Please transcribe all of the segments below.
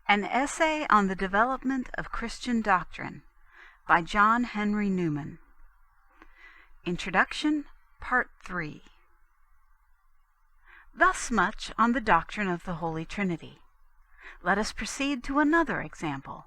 An Essay on the Development of Christian Doctrine by John Henry Newman. Introduction, Part 3. Thus much on the doctrine of the Holy Trinity. Let us proceed to another example.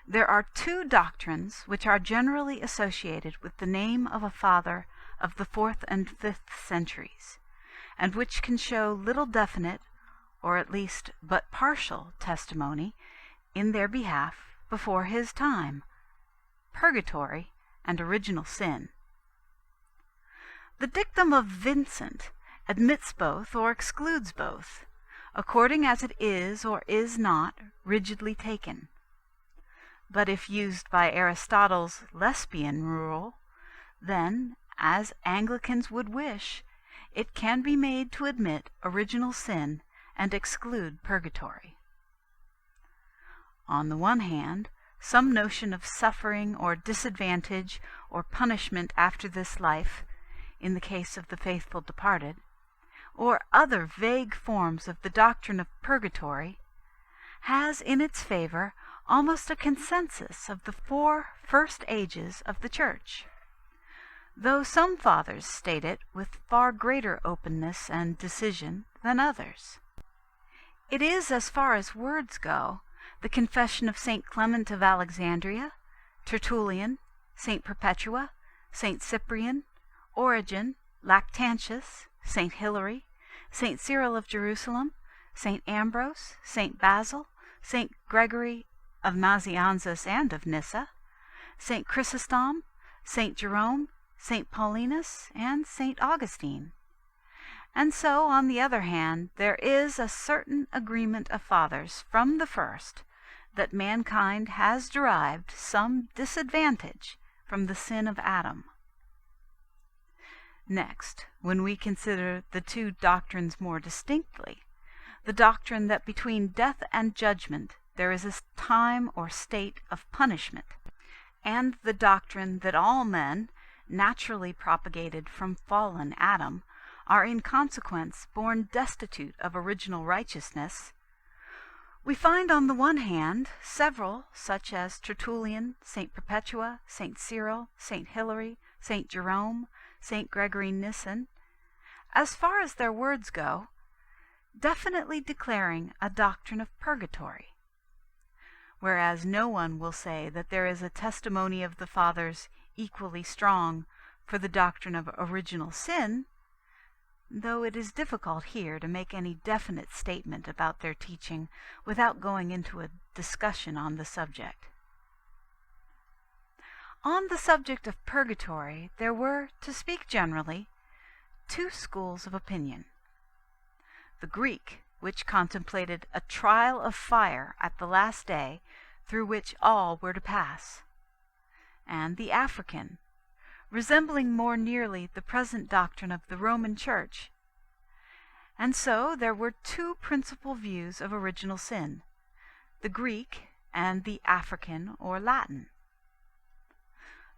There are two doctrines which are generally associated with the name of a father of the 4th and 5th centuries, and which can show little definite, or at least but partial, testimony in their behalf before his time: purgatory and original sin. The dictum of Vincent admits both or excludes both, according as it is or is not rigidly taken. But if used by Aristotle's Lesbian rule, then, as Anglicans would wish, it can be made to admit original sin and exclude purgatory. On the one hand, some notion of suffering or disadvantage or punishment after this life, in the case of the faithful departed, or other vague forms of the doctrine of purgatory, has in its favor almost a consensus of the 4 first ages of the Church, though some fathers state it with far greater openness and decision than others. It is, as far as words go, the confession of St. Clement of Alexandria, Tertullian, St. Perpetua, St. Cyprian, Origen, Lactantius, St. Hilary, St. Cyril of Jerusalem, St. Ambrose, St. Basil, St. Gregory of Nazianzus and of Nyssa, St. Chrysostom, St. Jerome, St. Paulinus, and St. Augustine. And so, on the other hand, there is a certain agreement of fathers from the first that mankind has derived some disadvantage from the sin of Adam. Next, when we consider the two doctrines more distinctly, the doctrine that between death and judgment there is a time or state of punishment, and the doctrine that all men, naturally propagated from fallen Adam, are in consequence born destitute of original righteousness, we find on the one hand several, such as Tertullian, St. Perpetua, St. Cyril, St. Hilary, St. Jerome, St. Gregory Nyssa, as far as their words go, definitely declaring a doctrine of purgatory, whereas no one will say that there is a testimony of the fathers equally strong for the doctrine of original sin, though it is difficult here to make any definite statement about their teaching without going into a discussion on the subject. On the subject of purgatory there were, to speak generally, 2 schools of opinion: the Greek, which contemplated a trial of fire at the last day through which all were to pass, and the African, resembling more nearly the present doctrine of the Roman Church. And so there were 2 principal views of original sin: the Greek and the African or Latin.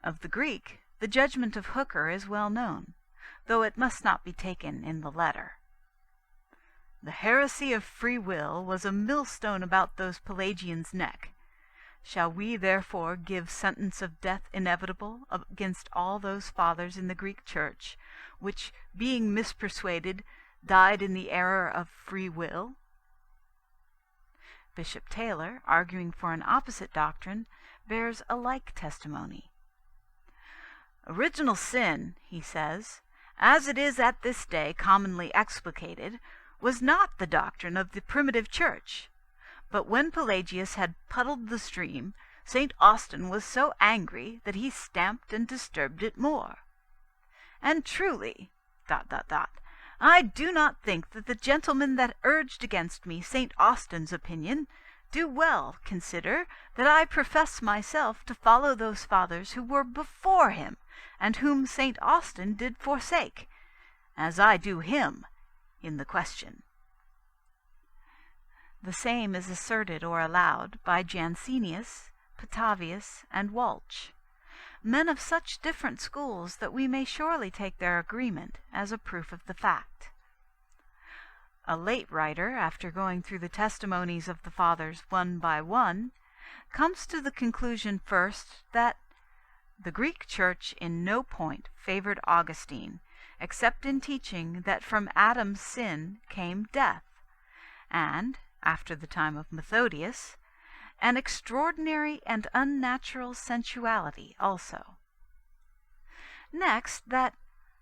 Of the Greek, the judgment of Hooker is well known, though it must not be taken in the letter. The heresy of free will was a millstone about those Pelagians' neck. Shall we therefore give sentence of death inevitable against all those fathers in the Greek Church, which, being mispersuaded, died in the error of free will? Bishop Taylor, arguing for an opposite doctrine, bears a like testimony. Original sin, he says, as it is at this day commonly explicated, was not the doctrine of the primitive Church. But when Pelagius had puddled the stream, St. Austin was so angry that he stamped and disturbed it more. And truly, ... I do not think that the gentlemen that urged against me St. Austin's opinion do well consider that I profess myself to follow those fathers who were before him, and whom St. Austin did forsake, as I do him in the question. The same is asserted or allowed by Jansenius, Petavius, and Walch, men of such different schools that we may surely take their agreement as a proof of the fact. A late writer, after going through the testimonies of the Fathers one by one, comes to the conclusion first that the Greek Church in no point favored Augustine, except in teaching that from Adam's sin came death, and, after the time of Methodius, an extraordinary and unnatural sensuality also. Next, that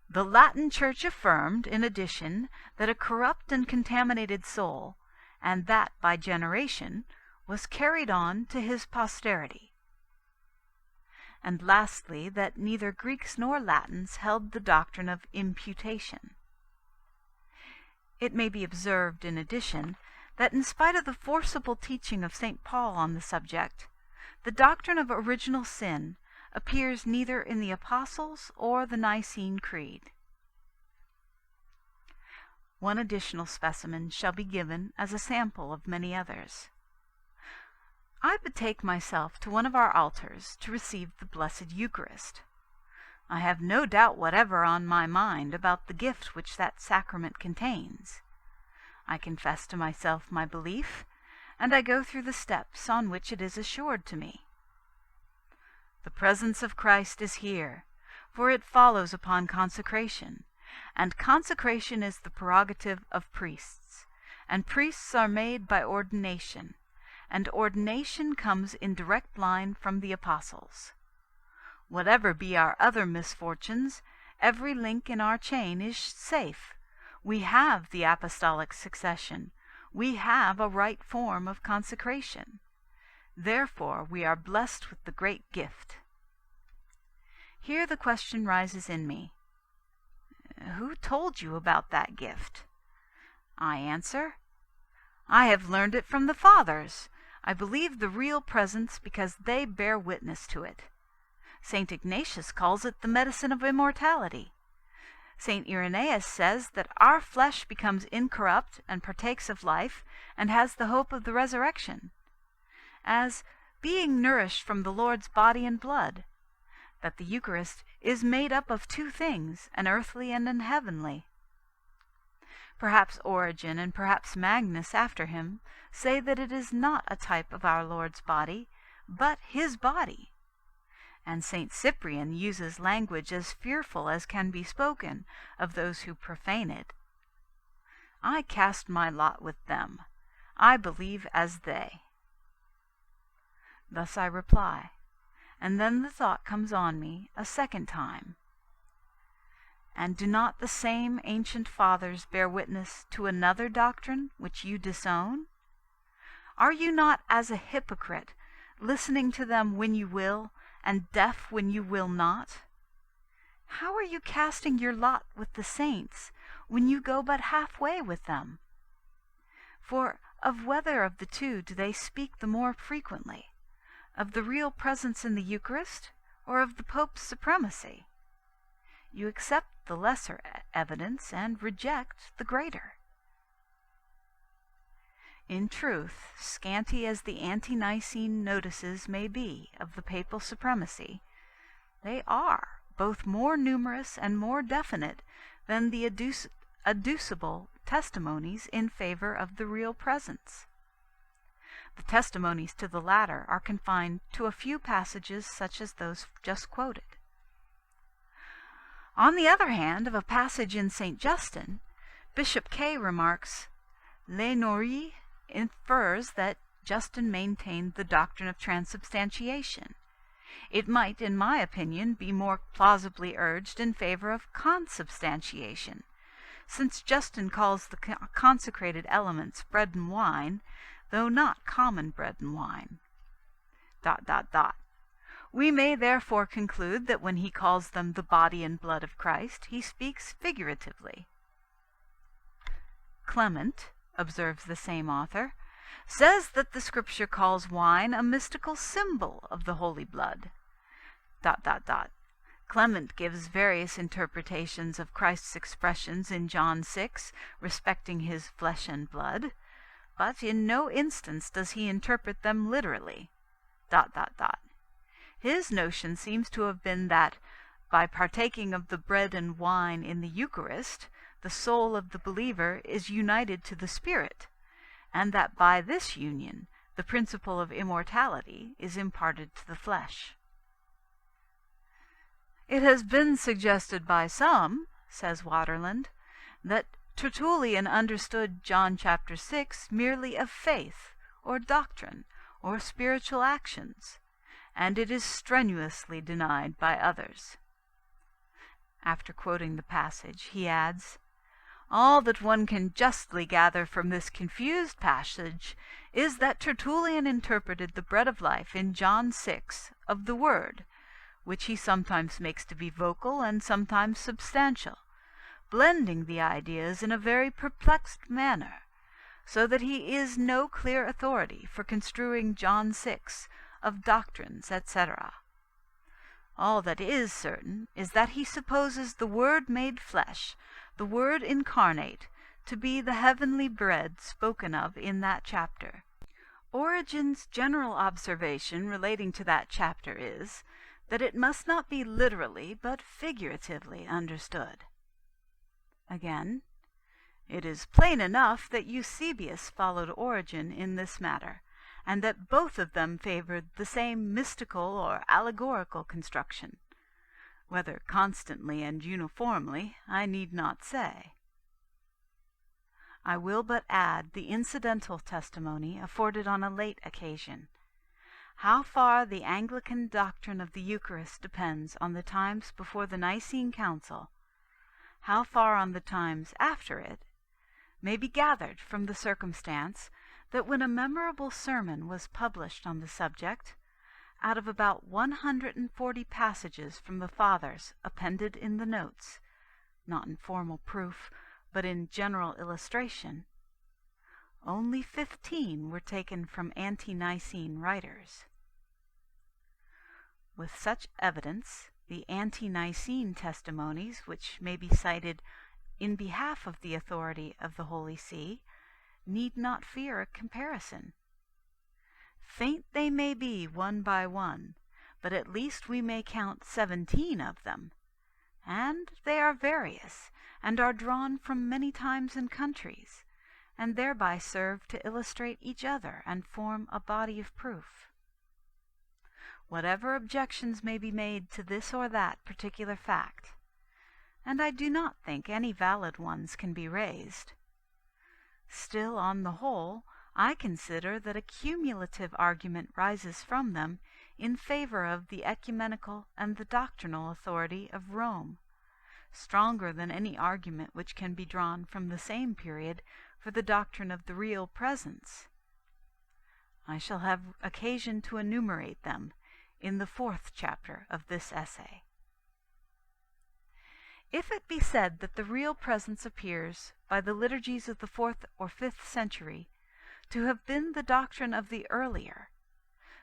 the Latin Church affirmed, in addition, that a corrupt and contaminated soul, and that by generation, was carried on to his posterity. And lastly, that neither Greeks nor Latins held the doctrine of imputation. It may be observed, in addition, that in spite of the forcible teaching of St. Paul on the subject, the doctrine of original sin appears neither in the Apostles' or the Nicene Creed. One additional specimen shall be given as a sample of many others. I betake myself to one of our altars to receive the Blessed Eucharist. I have no doubt whatever on my mind about the gift which that sacrament contains. I confess to myself my belief, and I go through the steps on which it is assured to me. The presence of Christ is here, for it follows upon consecration, and consecration is the prerogative of priests, and priests are made by ordination, and ordination comes in direct line from the Apostles. Whatever be our other misfortunes, every link in our chain is safe. We have the apostolic succession. We have a right form of consecration. Therefore we are blessed with the great gift. Here the question rises in me, who told you about that gift? I answer, I have learned it from the Fathers. I believe the real presence because they bear witness to it. St. Ignatius calls it the medicine of immortality. St. Irenaeus says that our flesh becomes incorrupt and partakes of life and has the hope of the resurrection, as being nourished from the Lord's body and blood, that the Eucharist is made up of two things, an earthly and an heavenly. Perhaps Origen and perhaps Magnus after him say that it is not a type of our Lord's body, but his body. And St. Cyprian uses language as fearful as can be spoken of those who profane it. I cast my lot with them. I believe as they. Thus I reply, and then the thought comes on me a second time. And do not the same ancient Fathers bear witness to another doctrine which you disown? Are you not as a hypocrite, listening to them when you will, and deaf when you will not? How are you casting your lot with the saints, when you go but halfway with them? For of whether of the two do they speak the more frequently? Of the real presence in the Eucharist, or of the Pope's supremacy? You accept the lesser evidence and reject the greater. In truth, scanty as the ante-Nicene notices may be of the papal supremacy, they are both more numerous and more definite than the adducible testimonies in favor of the real presence. The testimonies to the latter are confined to a few passages such as those just quoted. On the other hand, of a passage in St. Justin, Bishop K. remarks, Le Nourri infers that Justin maintained the doctrine of transubstantiation. It might, in my opinion, be more plausibly urged in favor of consubstantiation, since Justin calls the consecrated elements bread and wine, though not common bread and wine. ... We may therefore conclude that when he calls them the body and blood of Christ, he speaks figuratively. Clement, observes the same author, says that the Scripture calls wine a mystical symbol of the holy blood. ... Clement gives various interpretations of Christ's expressions in John 6 respecting his flesh and blood, but in no instance does he interpret them literally. ... His notion seems to have been that, by partaking of the bread and wine in the Eucharist, the soul of the believer is united to the Spirit, and that by this union the principle of immortality is imparted to the flesh. It has been suggested by some, says Waterland, that Tertullian understood John chapter 6 merely of faith, or doctrine, or spiritual actions, and it is strenuously denied by others. After quoting the passage, he adds, "All that one can justly gather from this confused passage is that Tertullian interpreted the bread of life in John 6 of the Word, which he sometimes makes to be vocal and sometimes substantial, blending the ideas in a very perplexed manner, so that he is no clear authority for construing John 6 of doctrines, etc. All that is certain is that he supposes the Word made flesh, the Word incarnate, to be the heavenly bread spoken of in that chapter. Origen's general observation relating to that chapter is that it must not be literally but figuratively understood." Again, "It is plain enough that Eusebius followed Origen in this matter, and that both of them favored the same mystical or allegorical construction. Whether constantly and uniformly, I need not say." I will but add the incidental testimony afforded on a late occasion. How far the Anglican doctrine of the Eucharist depends on the times before the Nicene Council, how far on the times after it, may be gathered from the circumstance that when a memorable sermon was published on the subject, out of about 140 passages from the Fathers appended in the notes, not in formal proof, but in general illustration, only 15 were taken from ante-Nicene writers. With such evidence, the ante-Nicene testimonies which may be cited in behalf of the authority of the Holy See need not fear a comparison. Faint they may be one by one, but at least we may count 17 of them, and they are various, and are drawn from many times and countries, and thereby serve to illustrate each other and form a body of proof. Whatever objections may be made to this or that particular fact, and I do not think any valid ones can be raised, still, on the whole, I consider that a cumulative argument rises from them in favor of the ecumenical and the doctrinal authority of Rome, stronger than any argument which can be drawn from the same period for the doctrine of the real presence. I shall have occasion to enumerate them in the 4th chapter of this essay. If it be said that the real presence appears, by the liturgies of the 4th or 5th century, to have been the doctrine of the earlier,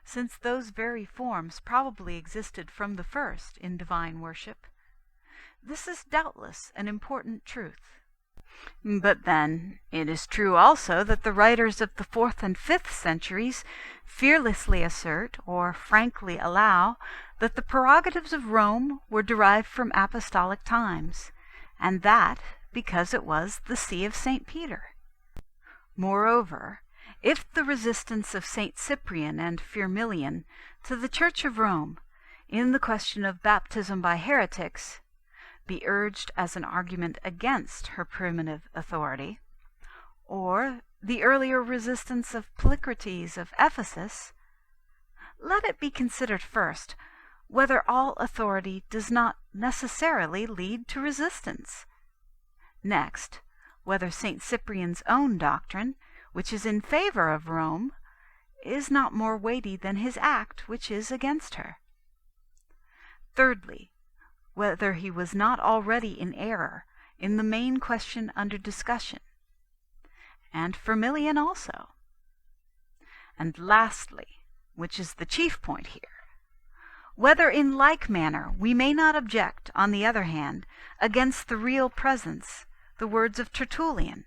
since those very forms probably existed from the first in divine worship, this is doubtless an important truth. But then it is true also that the writers of the 4th and 5th centuries fearlessly assert, or frankly allow, that the prerogatives of Rome were derived from apostolic times, and that because it was the see of St. Peter. Moreover, if the resistance of St. Cyprian and Firmilian to the Church of Rome in the question of baptism by heretics be urged as an argument against her primitive authority, or the earlier resistance of Polycrates of Ephesus, let it be considered first whether all authority does not necessarily lead to resistance. Next, whether St. Cyprian's own doctrine, which is in favor of Rome, is not more weighty than his act which is against her. Thirdly, whether he was not already in error in the main question under discussion, and Firmilian also. And lastly, which is the chief point here, whether in like manner we may not object, on the other hand, against the real presence, the words of Tertullian,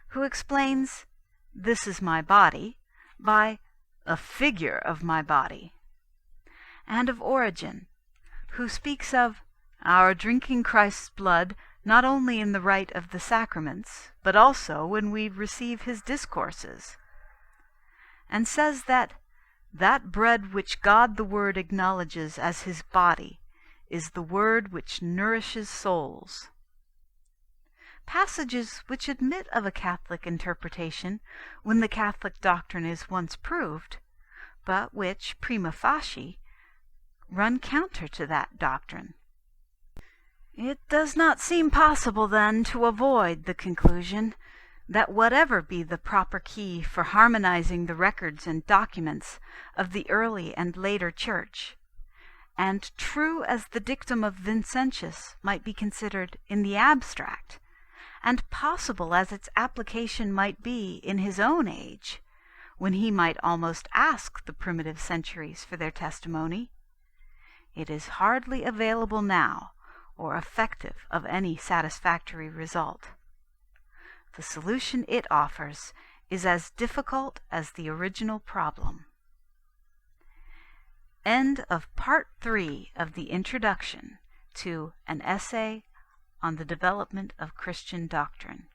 who explains, "This is my body," by "a figure of my body," and of Origen, who speaks of "our drinking Christ's blood not only in the rite of the sacraments, but also when we receive his discourses, and says that bread which God the Word acknowledges as his body is the word which nourishes souls. Passages which admit of a Catholic interpretation when the Catholic doctrine is once proved, but which, prima facie, run counter to that doctrine. It does not seem possible, then, to avoid the conclusion that whatever be the proper key for harmonizing the records and documents of the early and later Church, and true as the dictum of Vincentius might be considered in the abstract, and possible as its application might be in his own age, when he might almost ask the primitive centuries for their testimony, it is hardly available now, or effective of any satisfactory result. The solution it offers is as difficult as the original problem. End of Part 3 of the Introduction to An Essay on the Development of Christian Doctrine.